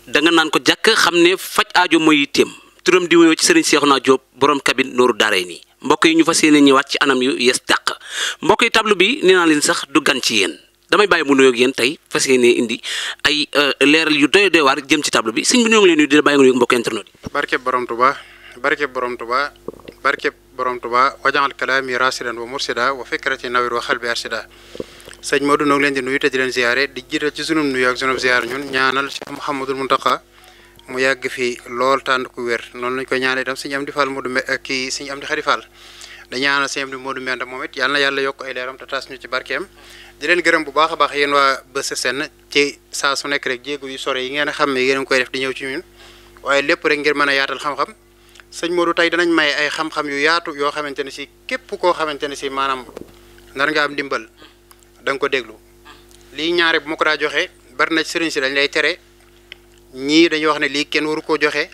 da nga naan ko jàkk xam ne faj aajo mooy yitteem turam di wuyoo ci sëriñ Cheikhouna Diop borom cabine Nourou Darayni mbokk yi ñu fas yéene ñëwaat ci anam yu yes tàq mbokk yi tableau bi nee naa leen sax du gan ci yéen damay bàyyi mu nuyoog yéen tey fas yéene indi ay leeral yu doy doy waar jëm ci tableau bi sëñ bi ñoo ngi leen nuyu di la bàyyi nga nuyoog mbokk internet yi. barkeb borom Tuba barkeb borom Tuba barkeb borom Tuba wajaxal kalaami rasidan wa mursida wa fikrati nawir wa xalbi arsida sëñ Modou noo ngi leen di nuyu te di leen ziare di jiital ci sunum nuyu ak sunum ziar ñun ñaanal Cheikh Mouhamadul Mountakha mu yàgg fi lool tànd ku wér noonu lañ koy ñaanal itam sëñ Amdi Fall Modou kii sëñ Amdi Xadi Fall da ñaanal sëñ Amdi Modou Mbenda moom it yàlla na yàlla yokk ay leeram te taas ñu ci barkeem di leen gërëm bu baax a baax yéen waa BSSN ci saa su nekk rek jéego yu sore yi ngeen a xam ne yéen a ngi koy def di ñëw ci ñun waaye lépp rek ngir mën a yaatal xam-xam sëñ Modou tey danañ may ay xam-xam yu yaatu yoo xamante ne si képp koo xamante ne si maanaam nar nga am ndimbal da nga ko déglu lii ñaare bu ma ko daa joxe bari na sëriñ si dañ lay tere ñii dañuy wax ne lii kenn waru koo joxe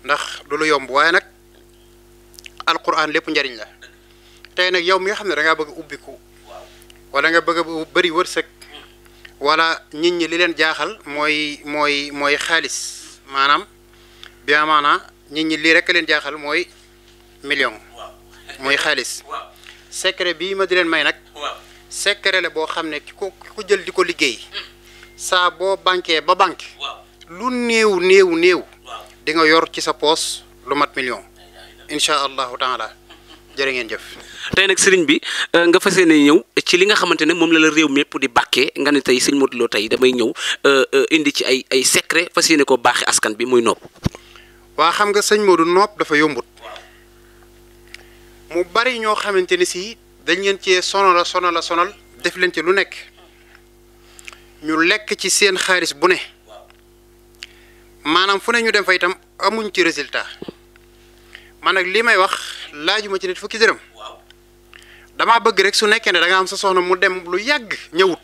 ndax du lu yomb waaye nag alquran lépp njariñ la tey nag yow mi nga xam ne da ngaa bëgg ubbiku wala nga bëgg a bëri wërsëg wala nit ñi li leen jaaxal mooy xaalis maanaam bi maanaam nit ñi lii rek leen jaaxal mooy million mooy xaalis secret bii ma di leen may nag secret la boo xam ne ki ko jël di ko liggéey saa boo banquee ba banque lu néew di nga yor ci sa poos lu mat million incha allahu taala jërë ngeen jëf. tey nag sëriñ bi nga fas yéene ñëw ci li nga xamante ne moom la réew mépp di bàkkee nga ne tey sëñ Modou Lo tey damay ñëw indi ci ay secret fas yéene ko baaxee askan bi muy nopp. waa xam nga sëñ Modou nopp dafa yombut mu bari ñoo xamante ne si dañ leen cee sonal def leen ci lu nekk ñu lekk ci seen xaalis bu ne maanaam fu ne ñu dem fa itam amuñ ci résultat man nag li may wax laajuma ci nit fukki dërëm damaa bëgg rek su nekkee ne da nga am sa soxna mu dem lu yàgg ñëwut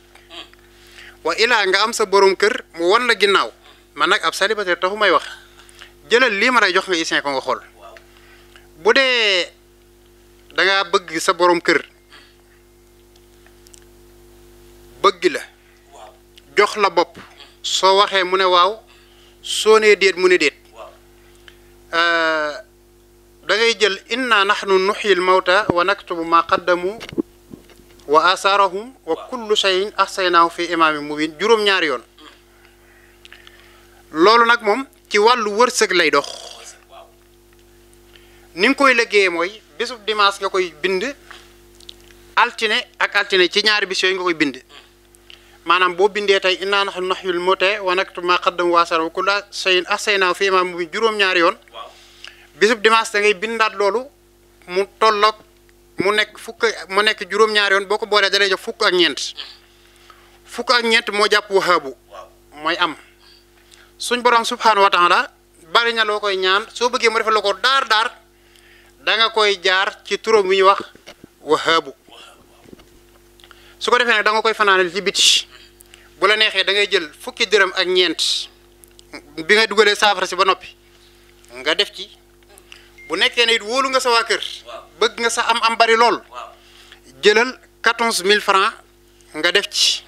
wa ilaa nga am sa borom kër mu wan la ginnaaw man nag ab célibataire taxu may wax jëlal lii ma lay jox nga isin ko nga xool bu dee da ngaa bëgg sa borom kër bëgg la jox la bopp soo waxee mu ne waaw soo nee déet mu ne déet da ngay jël inna nahnu nuhyil mawta wa naktubu ma qaddamu wa asarahum wa kullu shay'in ahsaynaahu fi imaamin mubin juróom-ñaari yoon loolu nag moom ci wàllu wërsëg lay dox ni nga koy liggéeyee mooy bésub dimanche nga koy bind altine ak altine ci ñaari bis yooyu nga koy bind maanaam boo bindee tey inna nahnu nuhyil mawta wa naktubu ma qaddamu wa asarahum wa kullu shay'in ahsaynaahu fi imaamin mubin juróom-ñaari yoon bisub dimanche da ngay bindaat loolu mu tolloog mu nekk juróom-ñaari yoon boo ko boolee da lay jox fukk ak ñeent moo jàpp wahaabu mooy am suñ borom subhaanahu wa taala bari na loo koy ñaan soo bëggee mu defal la ko daar da nga koy jaar ci turam wi ñuy wax wahaabu su ko defee nag da nga koy fanaanal ci biti bu la neexee da ngay jël fukki dërëm ak ñeent bi nga dugalee saafara si ba noppi nga def ci bu nekkee ne it wóolu nga sa waa kër bëgg nga sa am bari lool jëlal 14000 francs nga def ci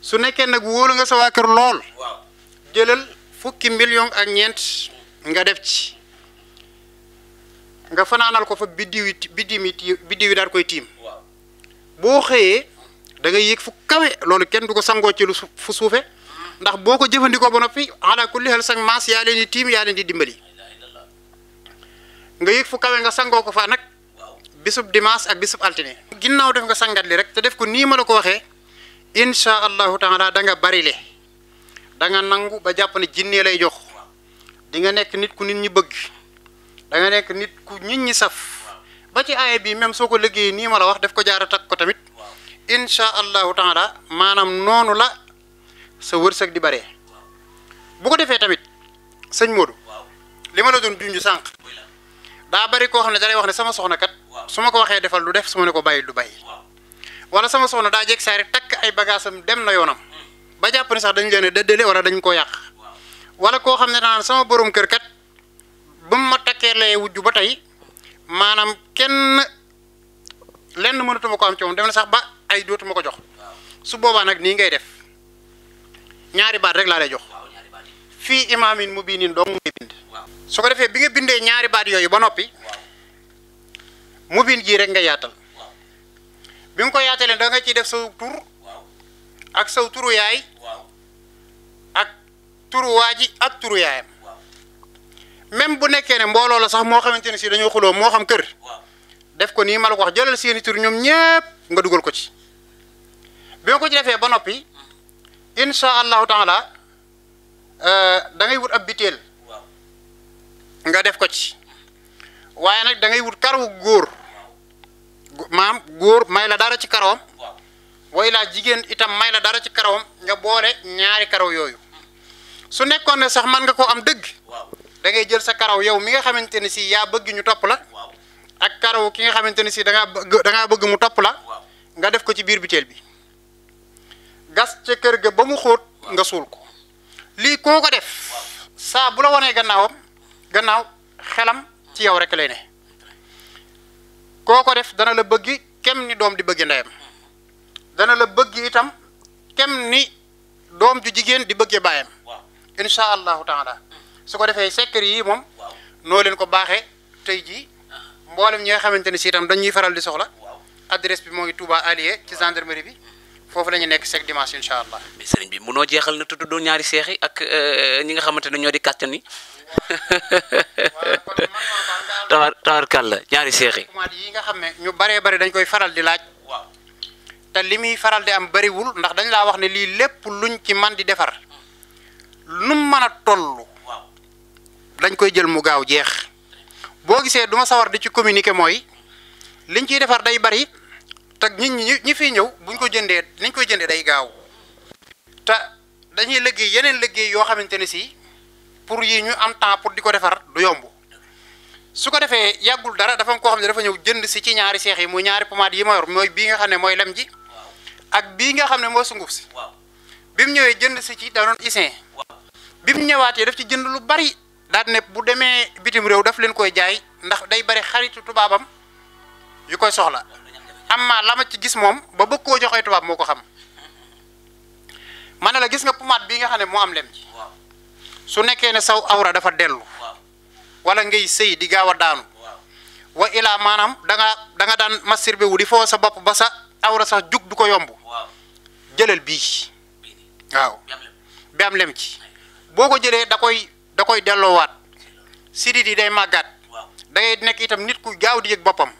su nekkee nag wóolu nga sa waa kër lool jëlal fukki million ak ñeent nga def ci nga fanaanal ko fa biddiw yi daal koy tiim boo xëyee da ngay yéeg fu kawe loolu kenn du ko sangoo ci lu fu suufe ndax boo ko jëfandikoo ba noppi ala kulli hal sang maas yaa leen di tiim yaa leen di dimbali nga yëg fu kawe nga sangoo ko fa nag bisub dimanche ak bisub altine ginnaaw def nga sangat li rek te def ko nii ma la ko waxee incha allahu taala da nga bari le da nga nangu ba jàpp ne jinne lay jox di nga nekk nit ku nit ñi bëgg da nga nekk nit ku nit ñi saf ba ci aaya bi même soo ko liggéeyee nii ma la wax def ko jaara takk ko tamit incha allahu taala maanaam noonu la sa wërsëg di baree bu ko defee tamit sëñ Modou li ma la doon junj sànq daa bari koo xam ne da lay wax ne sama soxna kat su ma ko waxee defal du def su ma ne ko bàyyi du bàyyi wala sama soxna daa jekk saari takk ay bagaasam dem na yoonam ba jàpp ne sax dañu leen a dëddale wala dañ koo yàq wala koo xam ne daan sama borom kër kat ba mu ma takkee lay wujju ba tey maanaam kenn lenn mënatuma ko am ci moom dem na sax ba ay dootuma ko jox su boobaa nag nii ngay def ñaari baat rek laa lay jox fii imaamin mubiinin dong ngay bind su ko defee bi nga bindee ñaari baat yooyu ba noppi mubiin gii rek nga yaatal bi nga ko yaatalee da nga ciy def saw tur ak saw turu yaay ak turu waa ji ak turu yaayam même bu nekkee ne mbooloo la sax moo xamante ne si dañoo xuloo moo xam kër def ko nii ma la ko wax jëlal seeni tur ñoom ñépp nga dugal ko ci bi nga ko ci defee ba noppi insha allahu taala da ngay wut ab biteel nga def ko ci waaye nag da ngay wut karawu góor maam góor may la dara ci karawam way laa jigéen itam may la dara ci karawam nga boole ñaari karaw yooyu su nekkoon ne sax man nga koo am dëgg da ngay jël sa karaw yow mi nga xamante ne si yaa bëgg ñu topp la ak karaw ki nga xamante ne si da ngaa bëgg mu topp la nga def ko ci biir biteel bi gas ca kër ga ba mu xóot nga suul ko lii koo ko def saa bu la wanee gannaaw xelam ci yow rek lay ne koo ko def dana la bëgg kem ni doom di bëgg ndeyam dana la bëgg itam kem ni doom ju jigéen di bëggee baayam insha allahu taala su ko defee secret yi moom noo leen ko baaxee tey jii mboolem ñi nga xamante ne si itam dañuy faral di soxla adresse bi moo ngi Touba Alié ci gendarmerie bi foofu la ñu nekk chaque dimanche incha allah. mais sëriñ bi munoo jeexal na tudd doon ñaari seex yi ak ñi nga xamante ne ñoo di kàttan yi. tabarkàlla ñaari seex yi. yi nga xam ne ñu baree bari dañ koy faral di laaj. te li muy faral di am bariwul ndax dañ laa wax ne lii lépp luñ ci man di defar nu mu mën a toll. dañ koy jël mu gaaw jeex boo gisee du ma sawar di ci communiquer mooy liñ ciy defar day bari. te nit ñi fiy ñëw buñ ko jëndee niñ koy jëndee day gaaw te dañuy liggéey yeneen liggéey yoo xamante ne si pour yi ñu am temps pour di ko defar du yomb su ko defee yàggul dara dafa am koo xam ne dafa ñëw jënd si ci ñaari seex yi muy ñaari pommade yi ma yor mooy bii nga xam ne mooy lem ji ak bii nga xam ne mooy sunguf si bi mu ñëwee jënd si ci da doon isin bi mu ñëwaatee daf ci jënd lu bari daal ne bu demee bitim réew daf leen koy jaay ndax day bari xaritu tubaabam yu koy soxla amma la ma ci gis moom ba bëgg koo jox ay tubaab moo ko xam ma ne la gis nga pommade bii nga xam ne moo am lem ji su nekkee ne saw awra dafa dellu wala ngay sëy di gaaw a daanu wa ilaa maanaam da nga daan masturbé wu di foo sa bopp ba sa awra sax jug du ko yomb jëlal bii waaw bi am lem ci boo ko jëlee da koy delloowaat sidit yi day màggaat da ngay nekk itam nit ku gaaw di yëg boppam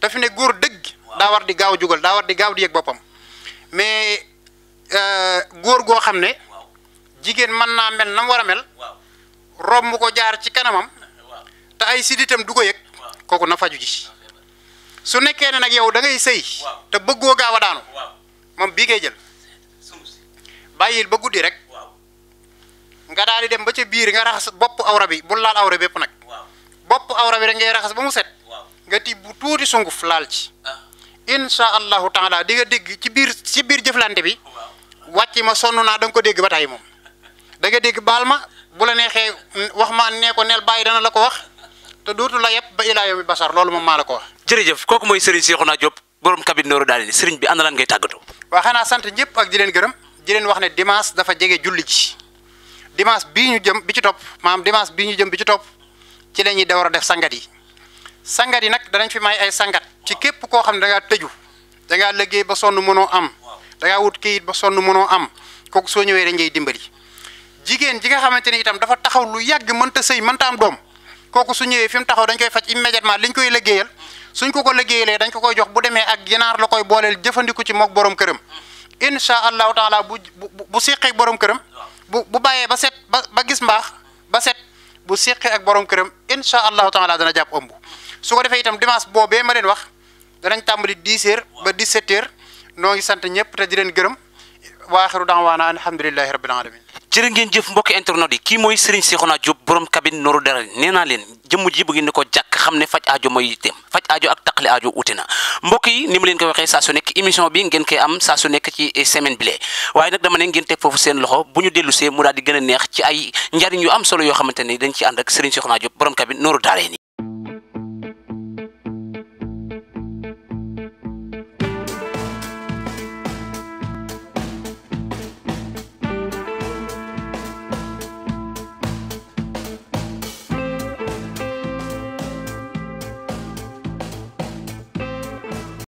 te fi ne góor dëgg daa war di gaaw jugal daa war di gaaw di yëg boppam mais góor goo xam ne jigéen mën naa mel na mu war a mel romb ko jaar ci kanamam te ay siditam du ko yëg kooku na faju ji su nekkee ne nag yow da ngay sëy te bëggoo gaaw a daanu moom bii ngay jël bàyyil ba guddi rek nga daal di dem ba ca biir nga raxas bopp awra bi bul laal awra bépp nag bopp awra bi rek ngay raxas ba mu set nga tibb bu tuuti sunguf laal ci insha allahu taala di nga dégg ci biir jëflante bi wàcc ma sonn naa da nga ko dégg ba tey moom da nga dégg baal ma bu la neexee wax ma nee ko neel bàyyi dana la ko wax te dootu la yëpp ba ilaa yawmi basar loolu moom maa la ko wax. jërëjëf kooku mooy Serigne Cheikhouna Diop borom Kabine Nourou Darayni Serigne bi ana lan ngay tàggatoo. waa xanaa sant ñëpp ak di leen gërëm di leen wax ne dimanche dafa jege julli ji dimanche bii ñu jëm bi ci topp maanaam dimanche bii ñu jëm bi ci topp ci la ñuy war a def sangat yi sangat yi nag danañ fi may ay sangat ci képp koo xam ne da ngaa tëju da ngaa liggéey ba sonn mënoo am da ngaa wut kayit ba sonn mënoo am kooku soo ñëwee dañ ngay dimbali jigéen ji nga xamante ni itam dafa taxaw lu yàgg mënta sëy mënta am doom kooku su ñëwee fi mu taxaw dañ koy faj immédiatement liñ koy liggéeyal suñ ko liggéeyalee dañ ko koy jox bu demee ak ginaar la koy booleel jëfandiku ci mook borom këram insha allahu taala bu séqee ak borom këram bu bàyyee ba set ba gis mbaax ba set bu séqee ak borom këram insha allahu taala dana jàpp ëmb su ko defee itam dimanche boobee ma leen wax danañ tàmbali 10h ba 17h noo ngi sant ñëpp te di leen gërëm wa axiru da'waana alhamdulillahi rabbil alamin jërë ngeen jëf mbokki internet yi kii mooy Serigne Cheikhouna Diop borom Kabine Nourou Darayni nee naa leen jëmm ji bu ngeen ne ko jàkk xam ne faj aajo mooy yitteem faj aajo ak taqali aajo uti na mbokk yi ni ma leen ko waxee saa su nekk émission bi ngeen koy am saa su nekk ci semaine bi lee waaye nag dama ne ngeen teg foofu seen loxo bu ñu dellu see mu daal di gën a neex ci ay njariñ yu am solo yoo xamante ne dañ ci ànd ak Serigne Cheikhouna Diop borom Kabine Nourou Darayni